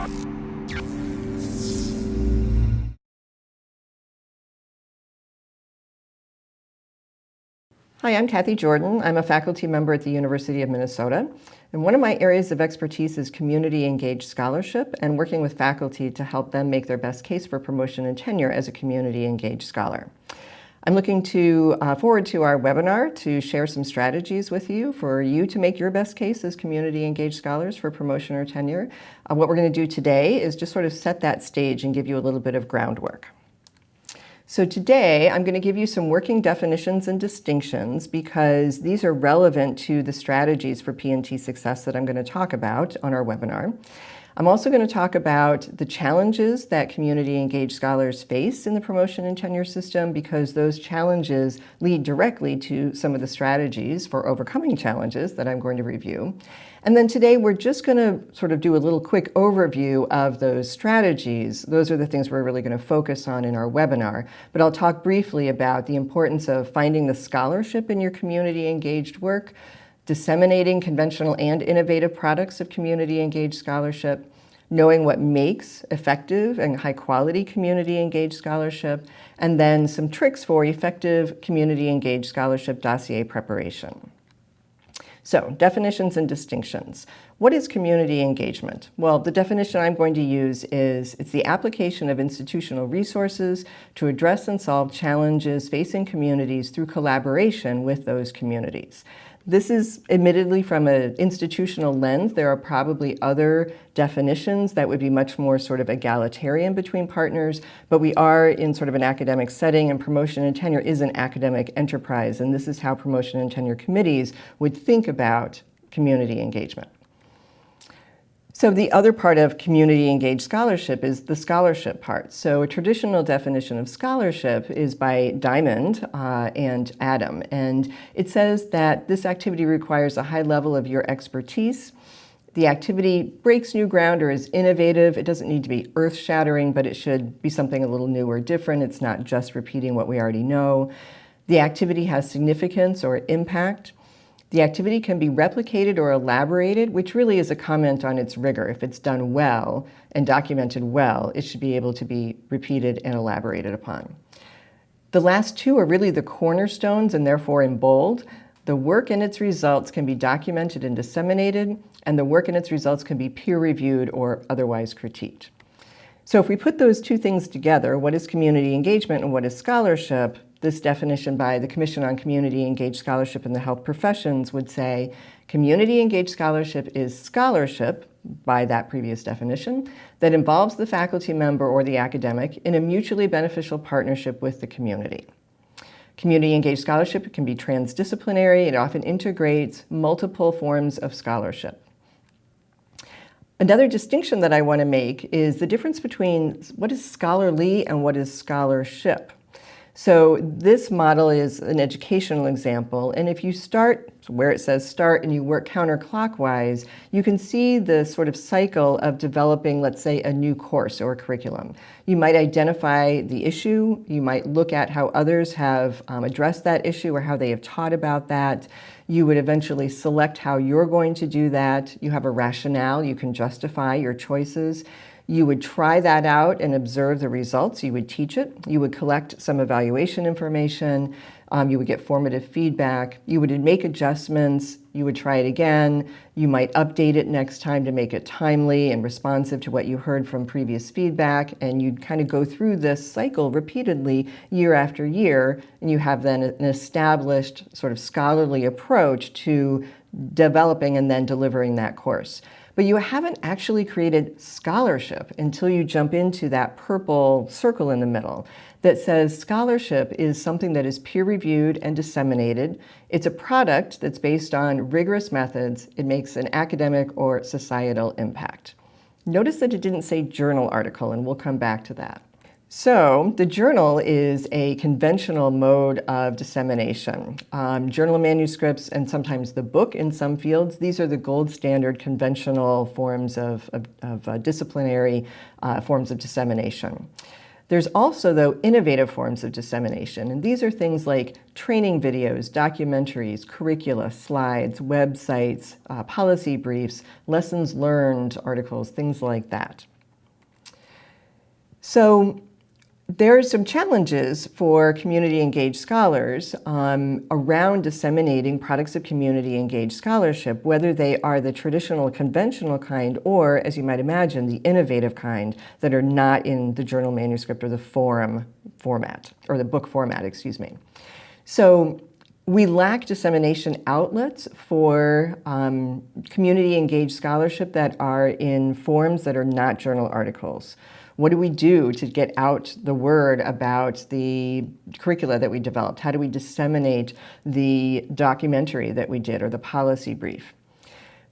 Hi, I'm Kathy Jordan. I'm a faculty member at the University of Minnesota. And one of my areas of expertise is community engaged scholarship and working with faculty to help them make their best case for promotion and tenure as a community engaged scholar. I'm looking forward to our webinar to share some strategies with you for you to make your best case as community engaged scholars for promotion or tenure. What we're going to do today is just sort of set that stage and give you a little bit of groundwork. So today, I'm going to give you some working definitions and distinctions because these are relevant to the strategies for P&T success that I'm going to talk about on our webinar. I'm also going to talk about the challenges that community engaged scholars face in the promotion and tenure system because those challenges lead directly to some of the strategies for overcoming challenges that I'm going to review. And then today we're just going to sort of do a little quick overview of those strategies. Those are the things we're really going to focus on in our webinar. But I'll talk briefly about the importance of finding the scholarship in your community engaged work, disseminating conventional and innovative products of community engaged scholarship, knowing what makes effective and high quality community engaged scholarship, and then some tricks for effective community engaged scholarship dossier preparation. So, definitions and distinctions. What is community engagement? Well, the definition I'm going to use is it's the application of institutional resources to address and solve challenges facing communities through collaboration with those communities. This is admittedly from an institutional lens. There are probably other definitions that would be much more sort of egalitarian between partners, but we are in sort of an academic setting, and promotion and tenure is an academic enterprise, and this is how promotion and tenure committees would think about community engagement. So the other part of community engaged scholarship is the scholarship part. So a traditional definition of scholarship is by Diamond and Adam. And it says that this activity requires a high level of your expertise. The activity breaks new ground or is innovative. It doesn't need to be earth-shattering, but it should be something a little new or different. It's not just repeating what we already know. The activity has significance or impact. The activity can be replicated or elaborated, which really is a comment on its rigor. If it's done well and documented well, it should be able to be repeated and elaborated upon. The last two are really the cornerstones and therefore in bold. The work and its results can be documented and disseminated, and the work and its results can be peer-reviewed or otherwise critiqued. So if we put those two things together, what is community engagement and what is scholarship? This definition by the Commission on Community Engaged Scholarship in the Health Professions would say, community engaged scholarship is scholarship, by that previous definition, that involves the faculty member or the academic in a mutually beneficial partnership with the community. Community engaged scholarship can be transdisciplinary. It often integrates multiple forms of scholarship. Another distinction that I want to make is the difference between what is scholarly and what is scholarship. So this model is an educational example, and if you start where it says start and you work counterclockwise, you can see the sort of cycle of developing, let's say, a new course or curriculum. You might identify the issue, you might look at how others have addressed that issue or how they have taught about that. You would eventually select how you're going to do that. You have a rationale, you can justify your choices. You would try that out and observe the results. You would teach it. You would collect some evaluation information. You would get formative feedback. You would make adjustments. You would try it again. You might update it next time to make it timely and responsive to what you heard from previous feedback. And you'd kind of go through this cycle repeatedly year after year. And you have then an established sort of scholarly approach to developing and then delivering that course. But you haven't actually created scholarship until you jump into that purple circle in the middle that says scholarship is something that is peer-reviewed and disseminated. It's a product that's based on rigorous methods. It makes an academic or societal impact. Notice that it didn't say journal article, and we'll come back to that. So the journal is a conventional mode of dissemination. Journal manuscripts and sometimes the book in some fields, these are the gold standard conventional forms of disciplinary forms of dissemination. There's also, though, innovative forms of dissemination, and these are things like training videos, documentaries, curricula, slides, websites, policy briefs, lessons learned articles, things like that. So there are some challenges for community-engaged scholars around disseminating products of community-engaged scholarship, whether they are the traditional, conventional kind, or, as you might imagine, the innovative kind that are not in the journal manuscript or the forum format, or the book format, excuse me. So we lack dissemination outlets for community-engaged scholarship that are in forms that are not journal articles. What do we do to get out the word about the curricula that we developed? How do we disseminate the documentary that we did or the policy brief?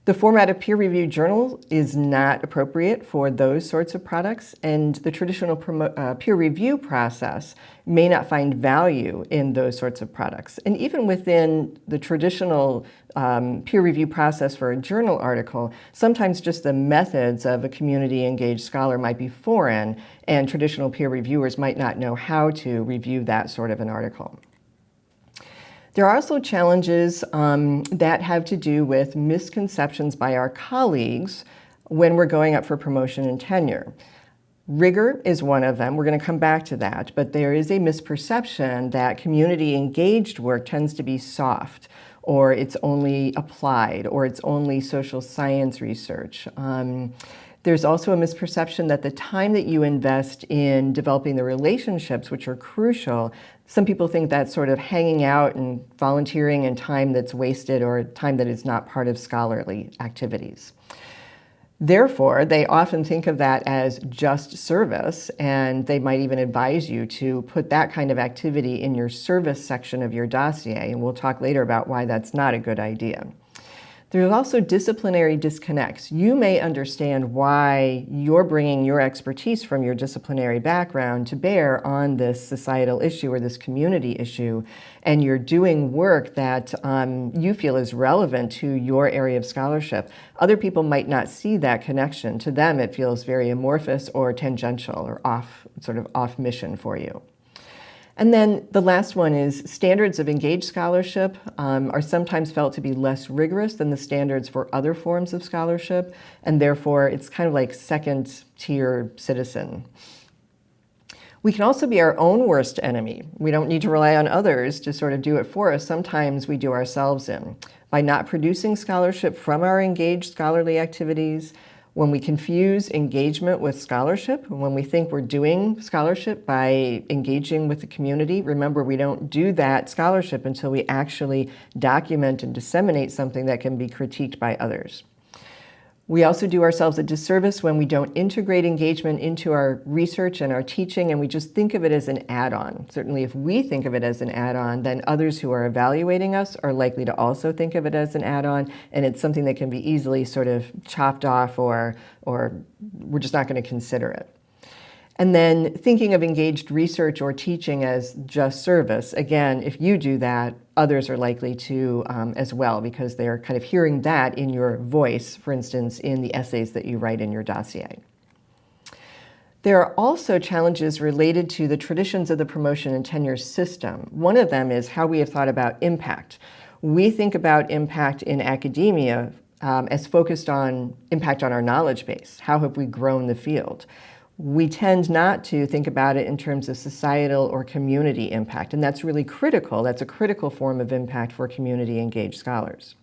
The format of peer-reviewed journal is not appropriate for those sorts of products, and the traditional peer review process may not find value in those sorts of products. And even within the traditional peer review process for a journal article, sometimes just the methods of a community-engaged scholar might be foreign, and traditional peer reviewers might not know how to review that sort of an article. There are also challenges that have to do with misconceptions by our colleagues when we're going up for promotion and tenure. Rigor is one of them. We're going to come back to that, but there is a misperception that community-engaged work tends to be soft, or it's only applied, or it's only social science research. There's also a misperception that the time that you invest in developing the relationships, which are crucial, some people think that's sort of hanging out and volunteering and time that's wasted or time that is not part of scholarly activities. Therefore, they often think of that as just service, and they might even advise you to put that kind of activity in your service section of your dossier, and we'll talk later about why that's not a good idea. There's also disciplinary disconnects. You may understand why you're bringing your expertise from your disciplinary background to bear on this societal issue or this community issue, and you're doing work that you feel is relevant to your area of scholarship. Other people might not see that connection. To them, it feels very amorphous or tangential or sort of off mission for you. And then the last one is standards of engaged scholarship are sometimes felt to be less rigorous than the standards for other forms of scholarship, and therefore it's kind of like second-tier citizen. We can also be our own worst enemy. We don't need to rely on others to sort of do it for us. Sometimes we do ourselves in. By not producing scholarship from our engaged scholarly activities, when we confuse engagement with scholarship, when we think we're doing scholarship by engaging with the community, remember we don't do that scholarship until we actually document and disseminate something that can be critiqued by others. We also do ourselves a disservice when we don't integrate engagement into our research and our teaching, and we just think of it as an add-on. Certainly if we think of it as an add-on, then others who are evaluating us are likely to also think of it as an add-on, and it's something that can be easily sort of chopped off or we're just not going to consider it. And then thinking of engaged research or teaching as just service, again, if you do that, others are likely to as well, because they're kind of hearing that in your voice, for instance, in the essays that you write in your dossier. There are also challenges related to the traditions of the promotion and tenure system. One of them is how we have thought about impact. We think about impact in academia as focused on impact on our knowledge base. How have we grown the field? We tend not to think about it in terms of societal or community impact, and that's really critical. That's a critical form of impact for community-engaged scholars.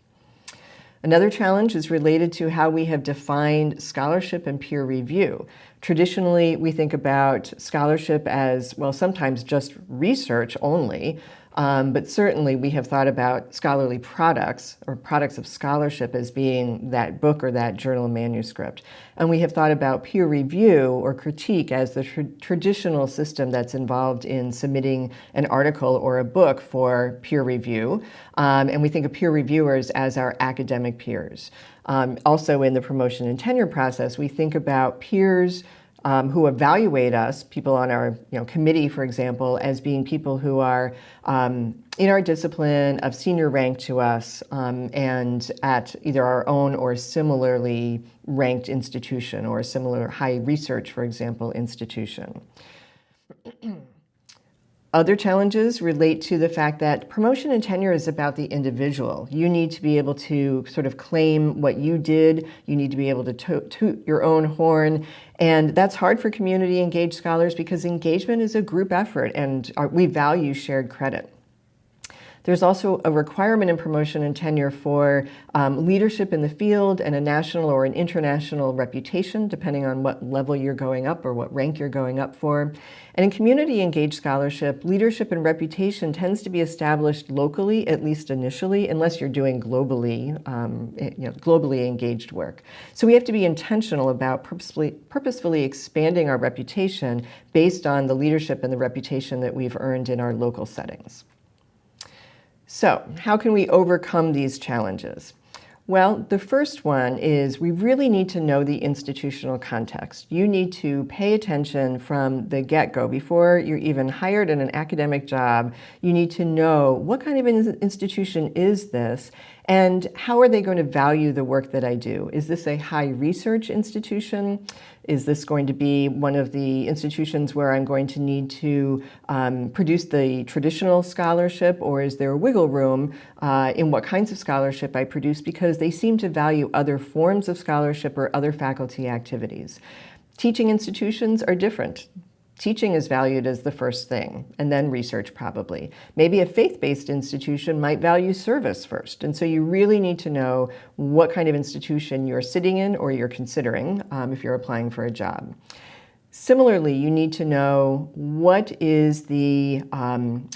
Another challenge is related to how we have defined scholarship and peer review. Traditionally, we think about scholarship as, well, sometimes just research only, but certainly we have thought about scholarly products or products of scholarship as being that book or that journal manuscript. And we have thought about peer review or critique as the traditional system that's involved in submitting an article or a book for peer review. And we think of peer reviewers as our academic peers. Also in the promotion and tenure process, we think about peers who evaluate us, people on our committee, for example, as being people who are in our discipline of senior rank to us and at either our own or similarly ranked institution or a similar high research, for example, institution. Other challenges relate to the fact that promotion and tenure is about the individual. You need to be able to sort of claim what you did. You need to be able to toot your own horn. And that's hard for community engaged scholars because engagement is a group effort and we value shared credit. There's also a requirement in promotion and tenure for leadership in the field and a national or an international reputation, depending on what level you're going up or what rank you're going up for. And in community engaged scholarship, leadership and reputation tends to be established locally, at least initially, unless you're doing globally, globally engaged work. So we have to be intentional about purposefully expanding our reputation based on the leadership and the reputation that we've earned in our local settings. So, how can we overcome these challenges? Well, the first one is we really need to know the institutional context. You need to pay attention from the get-go. Before you're even hired in an academic job, you need to know what kind of an institution is this and how are they going to value the work that I do? Is this a high research institution? Is this going to be one of the institutions where I'm going to need to produce the traditional scholarship, or is there wiggle room in what kinds of scholarship I produce because they seem to value other forms of scholarship or other faculty activities? Teaching institutions are different. Teaching is valued as the first thing, and then research probably. Maybe a faith-based institution might value service first, and so you really need to know what kind of institution you're sitting in or you're considering if you're applying for a job. Similarly, you need to know what is the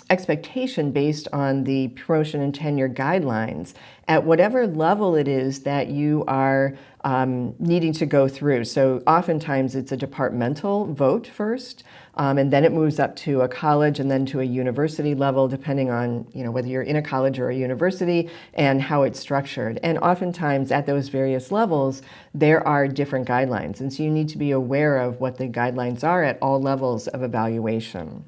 expectation based on the promotion and tenure guidelines at whatever level it is that you are needing to go through. So oftentimes it's a departmental vote first, and then it moves up to a college and then to a university level, depending on whether you're in a college or a university and how it's structured. And oftentimes at those various levels, there are different guidelines. And so you need to be aware of what the guidelines are at all levels of evaluation.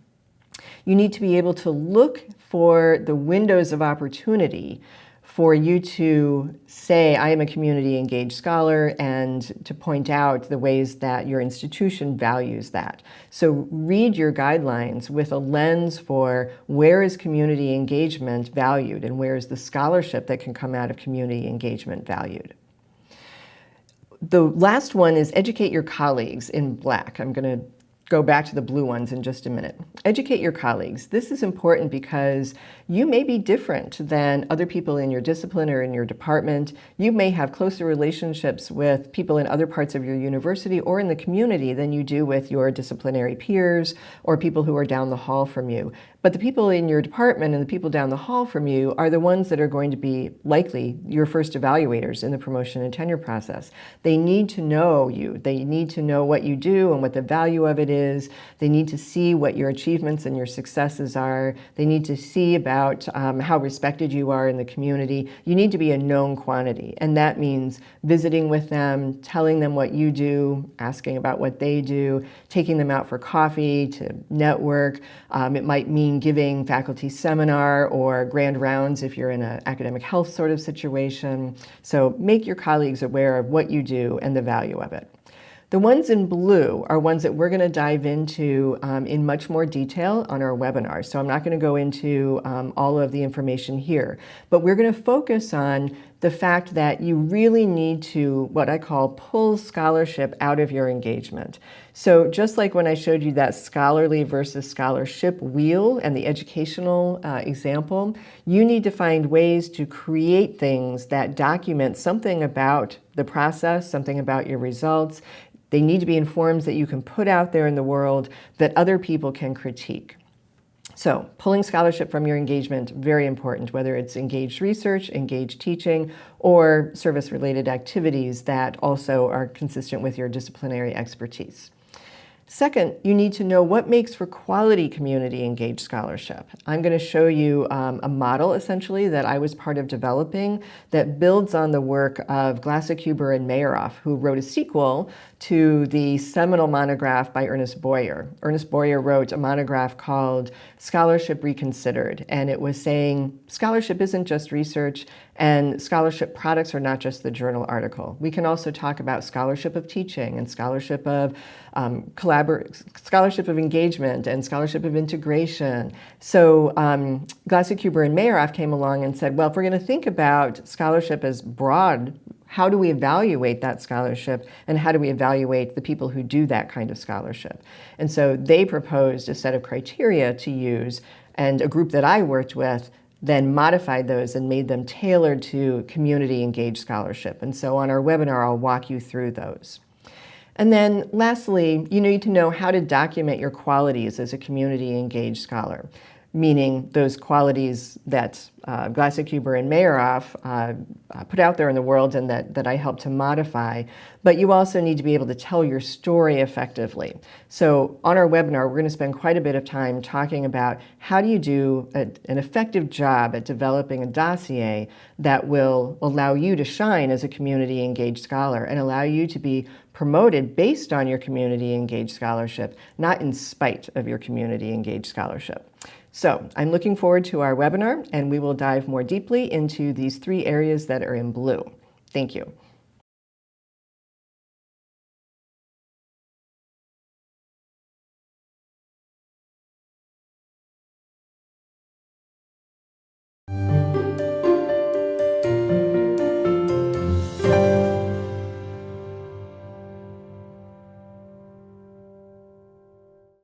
You need to be able to look for the windows of opportunity for you to say, I am a community engaged scholar, and to point out the ways that your institution values that. So read your guidelines with a lens for where is community engagement valued and where is the scholarship that can come out of community engagement valued. The last one is educate your colleagues in black. I'm going to go back to the blue ones in just a minute. Educate your colleagues. This is important because you may be different than other people in your discipline or in your department. You may have closer relationships with people in other parts of your university or in the community than you do with your disciplinary peers or people who are down the hall from you. But the people in your department and the people down the hall from you are the ones that are going to be likely your first evaluators in the promotion and tenure process. They need to know you. They need to know what you do and what the value of it is. They need to see what your achievements and your successes are. They need to see about how respected you are in the community. You need to be a known quantity. And that means visiting with them, telling them what you do, asking about what they do, taking them out for coffee to network. It might mean giving faculty seminar or grand rounds if you're in an academic health sort of situation. So make your colleagues aware of what you do and the value of it. The ones in blue are ones that we're going to dive into in much more detail on our webinar. So I'm not going to go into all of the information here, but we're going to focus on the fact that you really need to, what I call, pull scholarship out of your engagement. So just like when I showed you that scholarly versus scholarship wheel and the educational example, you need to find ways to create things that document something about the process, something about your results. They need to be in forms that you can put out there in the world that other people can critique. So pulling scholarship from your engagement, very important, whether it's engaged research, engaged teaching, or service-related activities that also are consistent with your disciplinary expertise. Second, you need to know what makes for quality community engaged scholarship. I'm going to show you a model, essentially, that I was part of developing that builds on the work of Glassek-Huber and Mayeroff, who wrote a sequel to the seminal monograph by Ernest Boyer. Ernest Boyer wrote a monograph called Scholarship Reconsidered, and it was saying scholarship isn't just research, and scholarship products are not just the journal article. We can also talk about scholarship of teaching and scholarship of scholarship of engagement and scholarship of integration. So Glassy-Kuber and Mayeroff came along and said, well, if we're going to think about scholarship as broad, how do we evaluate that scholarship, and how do we evaluate the people who do that kind of scholarship? And so they proposed a set of criteria to use, and a group that I worked with then modified those and made them tailored to community engaged scholarship. And so on our webinar, I'll walk you through those. And then lastly, you need to know how to document your qualities as a community engaged scholar, meaning those qualities that Glassy-Kuber and Mayeroff put out there in the world and that I helped to modify. But you also need to be able to tell your story effectively. So on our webinar, we're going to spend quite a bit of time talking about how do you do an effective job at developing a dossier that will allow you to shine as a community engaged scholar and allow you to be promoted based on your community engaged scholarship, not in spite of your community engaged scholarship. So I'm looking forward to our webinar, and we will dive more deeply into these 3 areas that are in blue. Thank you.